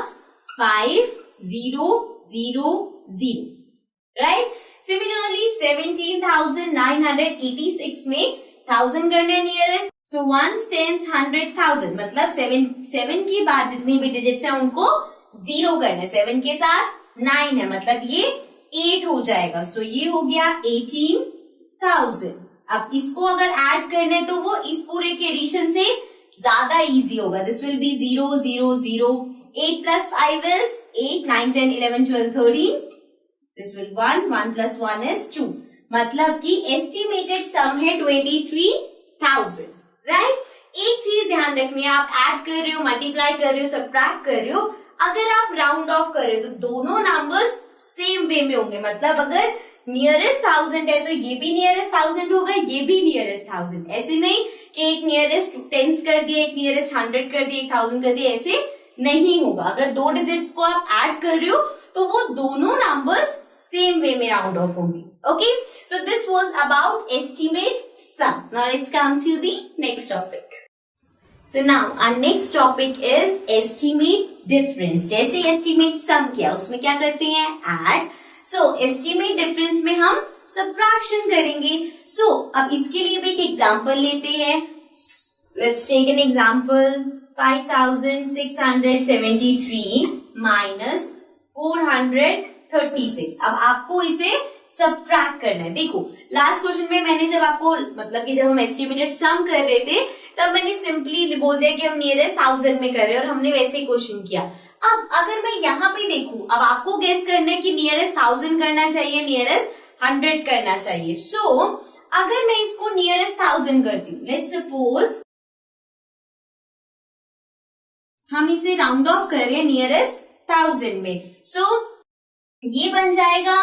Speaker 1: 5 0 0 0, राइट। सिमिलरली 17,986 में 1000 करने नियरेस्ट, सो वंस, टेंस, 100, 1000, मतलब 7 के बाद जितनी भी डिजिट्स है उनको 0 करना है, 7 के साथ 9 है, मतलब ये 8 हो जाएगा, सो ये हो गया 18,000। अब इसको अगर ऐड करना है तो वो इस पूरे के एडिशन से ज्यादा इजी होगा, this will B 0 0 0, 8 plus 5 is 8, 9 10 11 12 13, this will 1 1 plus 1 is 2, मतलब कि एस्टिमेटेड सम है 23,000, राइट। एक चीज ध्यान रखनी है, आप ऐड कर रहे हो, मल्टीप्लाई कर रहे हो, सब्ट्रैक्ट कर रहे हो, अगर आप राउंड ऑफ कर रहे हो तो दोनों नंबर्स सेम वे में होंगे, मतलब अगर नियरेस्ट 1000 है तो ये भी नियरेस्ट 1000 होगा, ये भी नियरेस्ट 1000, ऐसे नहीं कि एक नियरेस्ट टेंस कर दिया, एक नियरेस्ट 100 कर दिया, एक 1000 कर दिया, ऐसे नहीं होगा। अगर दो डिजिट्स को आप ऐड कर रहे हो तो वो दोनों नंबर्स सेम वे में राउंड ऑफ होंगे, okay. So this was about estimate sum. Now let's come to the next topic. So now our next topic is estimate difference. जैसे estimate sum किया उसमें क्या करते हैं, add. So estimate difference में हम subtraction करेंगे. So अब इसके लिए भी एक एग्जाम्पल लेते हैं. Let's take an example. 5,673 minus 436. अब आपको इसे सब्ट्रैक्ट करना है. देखो लास्ट क्वेश्चन में मैंने जब आपको मतलब कि जब हम एस्टिमेटेड सम कर रहे थे तब मैंने सिंपली बोल दिया कि हम नियरेस्ट 1000 में कर रहे हैं और हमने वैसे ही क्वेश्चन किया. अब अगर मैं यहाँ पे देखूं, अब आपको गेस करना है कि नियरेस्ट 1000 करना चाहिए, नियरेस्ट 100 करना चाहिए. सो अगर मैं इसको नियरेस्ट 1000 करती हूँ, लेट्स सपोज हम इसे राउंड ऑफ कर रहे हैं नियरेस्ट 1000 में. सो ये बन जाएगा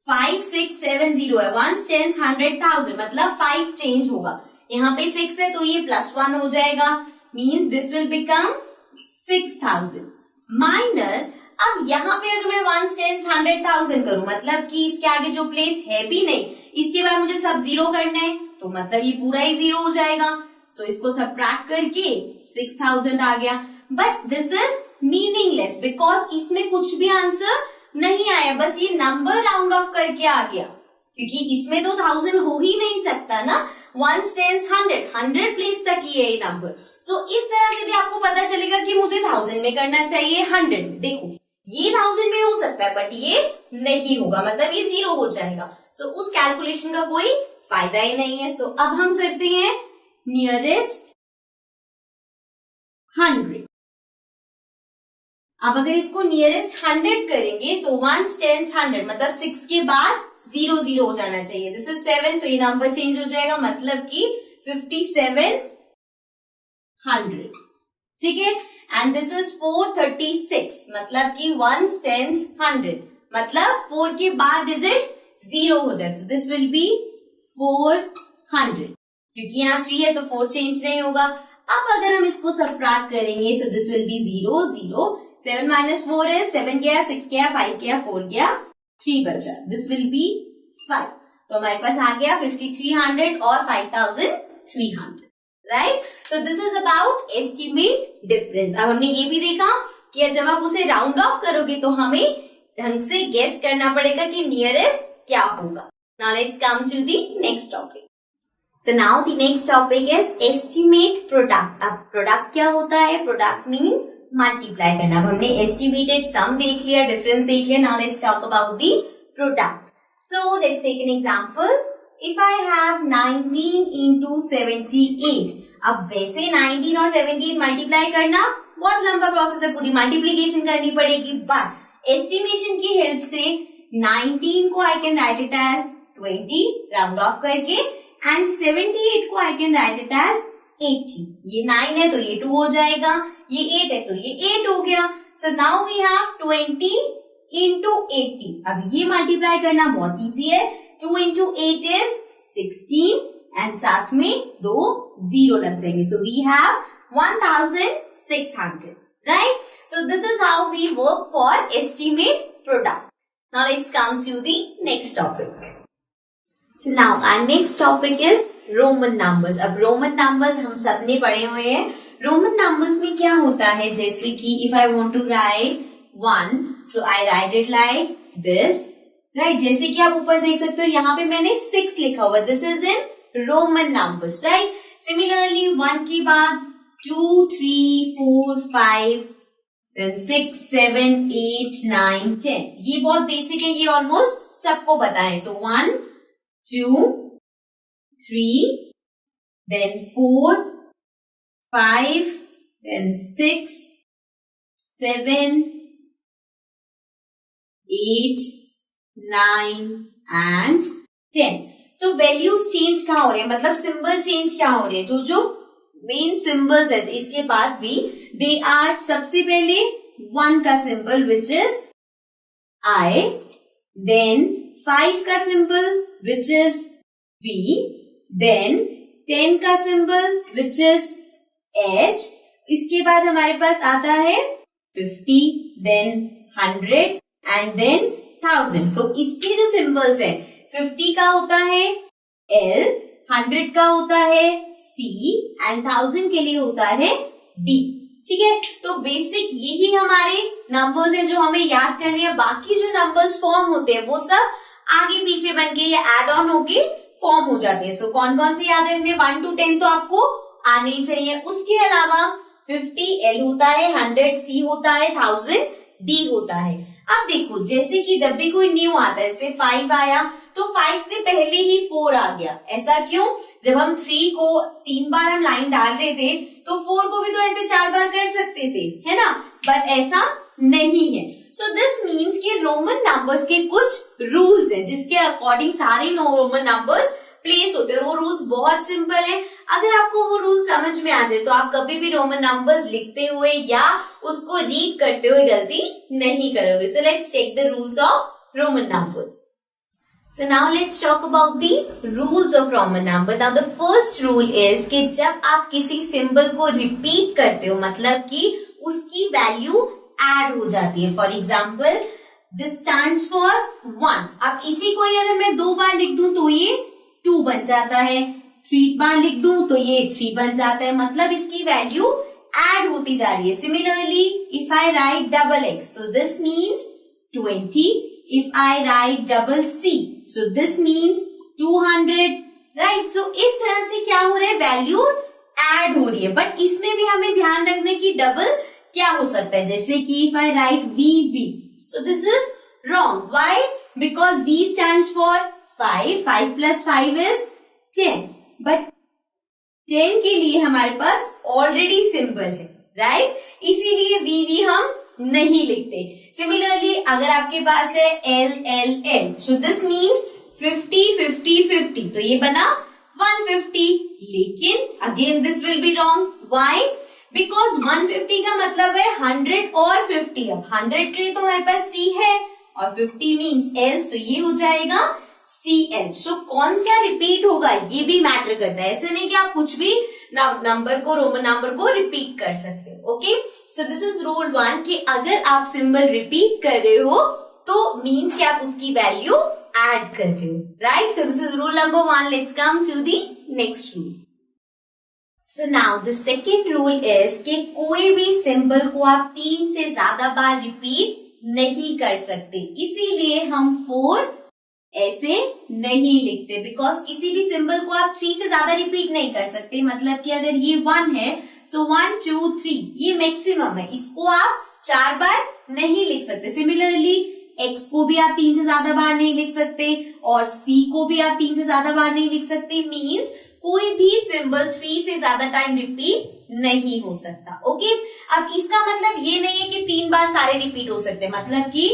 Speaker 1: 5670 है, 1 10 100,000 मतलब 5 चेंज होगा. यहाँ पे 6 है तो ये +1 हो जाएगा, means this will become 6000 minus. अब यहाँ पे अगर मैं 1 10 100,000 करूं, मतलब कि इसके आगे जो प्लेस है भी नहीं, इसके बाद मुझे सब 0 करना है तो मतलब ये पूरा ही 0 हो जाएगा. सो इसको सब्ट्रैक्ट करके 6000 आ गया. But this is meaningless because इसमें कुछ भी आंसर नहीं आया, बस ये नंबर राउंड ऑफ करके आ गया, क्योंकि इसमें तो 1000 हो ही नहीं सकता ना. 1 10 100 प्लेस तक ही है ये नंबर. सो इस तरह से भी आपको पता चलेगा कि मुझे 1000 में करना चाहिए 100 में. देखो ये 1000 में हो सकता है बट ये नहीं होगा, मतलब ये 0 हो जाएगा. सो उस कैलकुलेशन का कोई फायदा ही नहीं है. सो अब हम करते हैं नियरेस्ट 100. अब अगर इसको नियरेस्ट 100 करेंगे, सो 1 10 100 मतलब 6 के बाद 0 0 हो जाना चाहिए. दिस इज 7 तो ये नंबर चेंज हो जाएगा, मतलब कि 5700. ठीक है. एंड दिस इज 436 मतलब कि 1 10 100 मतलब 4 के बाद डिजिट्स 0 हो जाए. This will B 400. क्योंकि यहाँ 3 है तो 4 चेंज नहीं होगा. अब अगर हम इसको सब्ट्रैक्ट करेंगे, so this will B 0 0. 7 minus 4 is 7 गया, 6 गया, 5 गया, 4 गया, 3 बचा. This will B 5. तो हमारे पास आ गया 5300 और 5300, राइट. तो this is about estimate difference. अब हमने ये भी देखा कि जब आप उसे राउंड ऑफ करोगे तो हमें ढंग से गेस करना पड़ेगा कि नियरेस्ट क्या होगा. Now let's come to the next topic. So now the next topic is estimate product. अब प्रोडक्ट क्या होता है? प्रोडक्ट मीन्स मल्टीप्लाई करना. अब हमने एस्टिमेटेड सम देख लिया, डिफरेंस देख लिया. Now let's talk about the product. So let's take an example. If I have 19 into 78. अब वैसे 19 और 78 मल्टीप्लाई करना बहुत लंबा प्रोसेस है, पूरी मल्टीप्लीकेशन करनी पड़ेगी. बट एस्टिमेशन की हेल्प से 19 को I can write it as 20 round off करके, एंड 78 को I can write it as 80. ये 9 है तो ये 2 हो जाएगा, ये 8 है तो ये 8 हो गया. So now we have 20 into 80. अब ये मल्टीप्लाई करना बहुत इजी है. 2 into 8 is 16 एंड साथ में 2 0 लग जाएंगे. So we have 1600, right? So this is how we work for estimate product. Now let's come to the next topic. So now our next topic is Roman numbers. अब Roman numbers हम सबने पढ़े हुए हैं. Roman numbers में क्या होता है, जैसे कि if I want to write 1, so I write it like this, right? जैसे कि आप ऊपर देख सकते हो यहाँ पे मैंने 6 लिखा हुआ. This is in Roman numbers, right? Similarly 1 के बाद 2, 3, 4, 5, then 6, 7, 8, 9, 10. ये बहुत बेसिक है, ये ऑलमोस्ट सबको पता है. So 1, 2, 3, then 4, 5, then 6, 7, 8, 9 and 10. So values change कहाँ हो रहे हैं, मतलब सिंबल चेंज क्या हो रहे हैं, जो मेन सिंबल्स है इसके बाद भी दे आर, सबसे पहले 1 का सिंबल विच इज I, देन 5 का सिंबल विच इज V, देन 10 का सिंबल विच इज H, इसके बाद हमारे पास आता है 50, देन 100 एंड देन 1000. तो इसके जो सिंबल्स है 50 का होता है L, 100 का होता है C एंड 1000 के लिए होता है D. ठीक है, तो बेसिक यही हमारे नंबर्स है जो हमें याद करने हैं. बाकी जो नंबर्स फॉर्म होते हैं वो सब आगे पीछे बन के या एड ऑन होके फॉर्म हो जाते हैं. सो कौन कौन से याद रखने, 1 to 10 तो आपको आने ही चाहिए. उसके अलावा 50 L होता है, 100 C होता है, 1000 D होता है. अब देखो जैसे कि जब भी कोई न्यू आता है, जैसे 5 आया तो 5 से पहले ही 4 आ गया. ऐसा क्यों, जब हम 3 को 3 बार हम लाइन डाल रहे थे तो 4 को भी तो ऐसे 4 बार कर सकते थे, है ना, बट ऐसा नहीं है. सो दिस मीन्स कि रोमन नंबर्स के कुछ रूल्स हैं जिसके अकॉर्डिंग सारे रोमन नंबर्स प्लेस होते हैं. वो रूल्स बहुत सिंपल है. अगर आपको वो रूल समझ में आ जाए तो आप कभी भी रोमन नंबर्स लिखते हुए या उसको रीड करते हुए गलती नहीं करोगे. So let's check the rules of Roman numbers. So now let's talk about the rules of Roman number. Now the first rule is कि जब आप किसी सिंबल को रिपीट करते हो मतलब कि उसकी वैल्यू ऐड हो जाती है. For example this stands for 1. अब इसी को ही अगर मैं 2 बार लिख दूं तो ये 2 बन जाता है, 3 बार लिख दूं तो ये 3 बन जाता है, मतलब इसकी वैल्यू ऐड होती जा रही है. Similarly if I right double x तो this means 20. If I write double C, so this means 200, right? So इस तरह से क्या हो रहा है, वैल्यूज ऐड हो रही है. बट इसमें भी हमें ध्यान रखना है कि डबल क्या हो सकता है, जैसे कि if I write VV, so this is wrong. Why? Because V stands for 5. 5 plus 5 is 10. But 10 के लिए हमारे पास ऑलरेडी सिंबल है, राइट? इसीलिए VV हम नहीं लिखते. सिमिलरली अगर आपके पास है LLL, सो दिस मीन्स 50 50 50, तो ये बना 150. लेकिन again this will be wrong. Why? Because 150 का मतलब है 100 और 50. अब 100 के लिए तो हमारे पास C है और 50 मीन्स L, सो ये हो जाएगा CL. सो कौन सा रिपीट होगा ये भी मैटर करता है. ऐसे नहीं कि आप कुछ भी नंबर को, रोमन नंबर को रिपीट कर सकते हो. Okay, so this is rule 1 कि अगर आप सिंबल रिपीट कर रहे हो तो मीन्स कि आप उसकी वैल्यू ऐड कर रहे हो, right? So this is rule number 1. Let's come to the next rule. So now the second rule is कि कोई भी सिंबल को आप 3 से ज्यादा बार रिपीट नहीं कर सकते. इसीलिए हम 4 ऐसे नहीं लिखते, बिकॉज किसी भी सिंबल को आप 3 से ज्यादा रिपीट नहीं कर सकते. मतलब कि अगर ये 1 है सो 1 2 3 ये मैक्सिमम है, इसको आप 4 बार नहीं लिख सकते. सिमिलरली x को भी आप 3 से ज्यादा बार नहीं लिख सकते और c को भी आप 3 से ज्यादा बार नहीं लिख सकते. मीन्स कोई भी सिंबल 3 से ज्यादा टाइम रिपीट नहीं हो सकता. ओके, अब इसका मतलब ये नहीं है कि 3 बार सारे रिपीट हो सकते. मतलब कि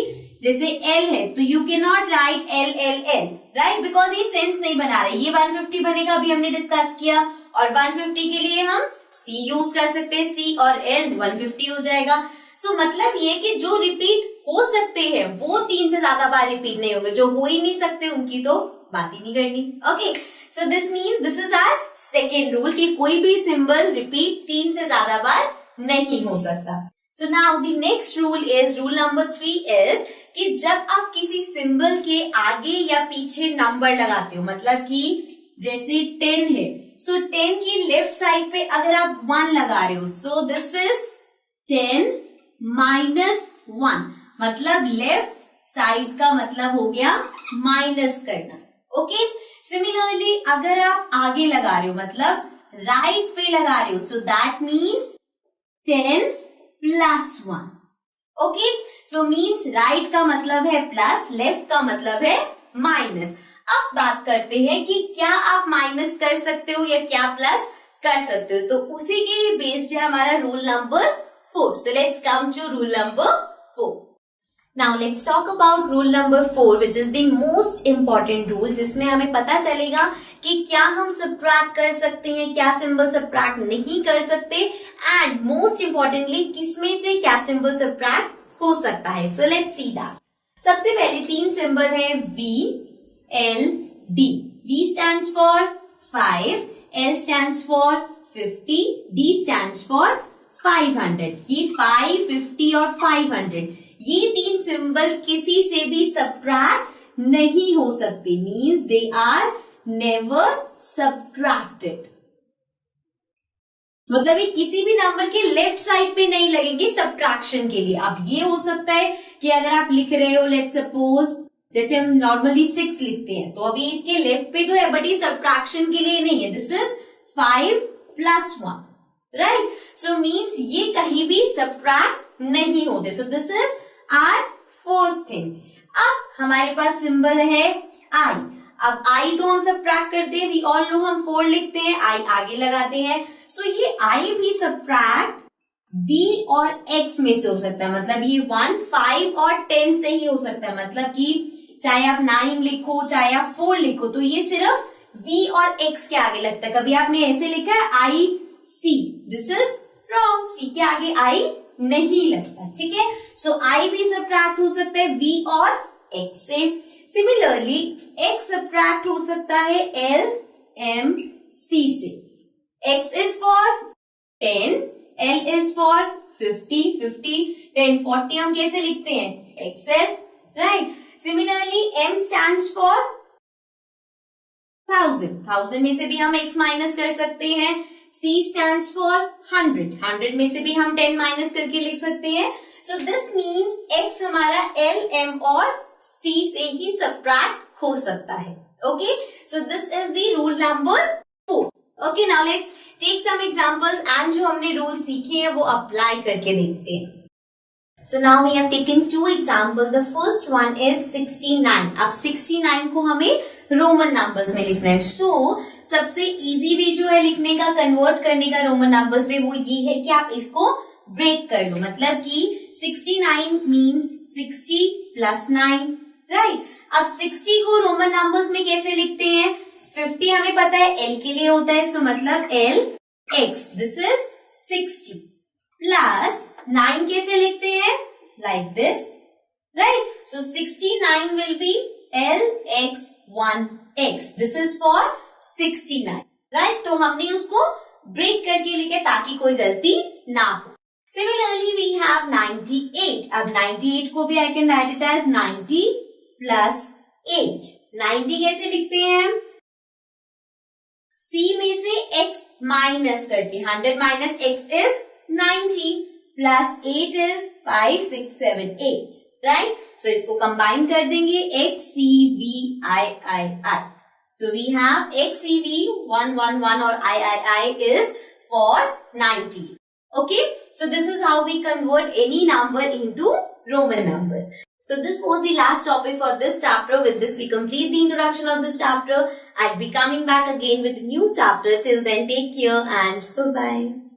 Speaker 1: जैसे L है तो you can not right LLL, right? Because ये सेंस नहीं बना रहे. ये 150 बनेगा, अभी हमने डिस्कस किया, और 150 के लिए हम C यूज कर सकते हैं. C और L 150 हो जाएगा. सो मतलब ये कि जो रिपीट हो सकते हैं वो 3 से ज्यादा बार रिपीट नहीं होंगे, जो हो ही नहीं सकते उनकी तो बात ही नहीं करनी. Okay, so this means this is our second rule कि कोई भी सिंबल रिपीट 3 से ज्यादा बार नहीं हो सकता. सो now the next rule is rule number 3 is कि जब आप किसी सिंबल के आगे या पीछे नंबर लगाते हो, मतलब कि जैसे 10 है, सो 10 की लेफ्ट साइड पे अगर आप 1 लगा रहे हो, सो दिस इज 10 माइनस 1, मतलब लेफ्ट साइड का मतलब हो गया माइनस करना. ओके, सिमिलरली अगर आप आगे लगा रहे हो मतलब राइट पे लगा रहे हो, so that means 10 plus 1. Okay, so means right का मतलब है प्लस, लेफ्ट का मतलब है माइनस. अब बात करते हैं कि क्या आप माइनस कर सकते हो या क्या प्लस कर सकते हो. तो उसी के बेस्ड है हमारा rule number 4. So let's come to rule number 4. Now let's talk about rule number 4 which is the most important rule, जिसमें हमें पता चलेगा कि क्या हम सब्ट्रैक्ट कर सकते हैं, क्या सिंबल सब्ट्रैक्ट नहीं कर सकते, एंड मोस्ट इंपॉर्टेंटली किसमें से क्या सिंबल सब्ट्रैक्ट हो सकता है. So let's see that. सबसे पहले 3 सिंबल है V, L, D. V stands for 5, L stands for 50, D stands for 500. ये 5, 50 और 500 ये 3 सिंबल किसी से भी सब्ट्रैक्ट नहीं हो सकते. Means they are never subtracted. मतलब ये किसी भी नंबर के लेफ्ट साइड पे नहीं लगेंगे सब्ट्रैक्शन के लिए. अब ये हो सकता है कि अगर आप लिख रहे हो लेट्स सपोज जैसे हम नॉर्मली 6 लिखते हैं, तो अभी इसके लेफ्ट पे तो है बट ये सब्ट्रैक्शन के लिए नहीं है. This is 5 plus 1, right. So means ये कहीं भी सब्ट्रैक्ट नहीं होते. So this is our first thing. अब हमारे पास सिंबल है आई. अब आई तो हम सब्ट्रैक्ट करते हैं, वी ऑल नो हम 4 लिखते हैं, आई आगे लगाते हैं. सो ये आई भी सब्ट्रैक्ट V और X में से हो सकता है. मतलब ये 1, 5 और 10 से ही हो सकता है. मतलब कि चाहे आप 9 लिखो चाहे आप 4 लिखो, तो ये सिर्फ V और X के आगे लगता है. कभी आपने ऐसे लिखा है I C, this is wrong. C के आगे I नहीं लगता. ठीक है, सो I भी सब्ट्रैक्ट हो सकता है V और X से. सिमिलरली X सब्ट्रैक्ट हो सकता है L, M, C से. X is for 10, L is for 50, 50, 10, 40 हम कैसे लिखते हैं? XL, right? Similarly, M stands for 1000, 1000 में से भी हम X माइनस कर सकते हैं. C stands for 100, 100 में से भी हम 10 माइनस करके लिख सकते हैं. So this means X हमारा L, M और C से ही सब्ट्रैक्ट हो सकता है. Okay, so this is the rule number 4. Okay, now let's take some examples and जो हमने रूल सीखे हैं वो अप्लाई करके देखते हैं. So now we have taken 2 examples. The first one is 69. अब 69 को हमें रोमन नंबर्स में लिखना है. So सबसे इजी वे जो है लिखने का, कन्वर्ट करने का रोमन नंबर्स में, वो ये है कि आप इसको ब्रेक कर लो. मतलब कि 69 मीन्स 60 प्लस 9, राइट. अब 60 को रोमन नंबर्स में कैसे लिखते हैं? 50 हमें पता है L के लिए होता है, सो मतलब L X, this is 60 plus 9 कैसे लिखते हैं? Like this, right. So 69 will be L X 1 X, this is for 69, right. तो हमने उसको ब्रेक करके लिखे ताकि कोई गलती ना हो. Similarly we have 98. अब 98 को भी I can write it as 90 plus 8. 90 कैसे लिखते हैं? C में से X माइनस करके. 100 minus X is 90 plus 8 is 5, 6, 7, 8, right. So इसको कंबाइन कर देंगे. X C V I I I. So we have X C V 1 1 1 और I is for 90. Okay, so this is how we convert any number into Roman numbers. So this was the last topic for this chapter. With this we complete the introduction of this chapter. I'll be coming back again with a new chapter. Till then, take care and bye-bye.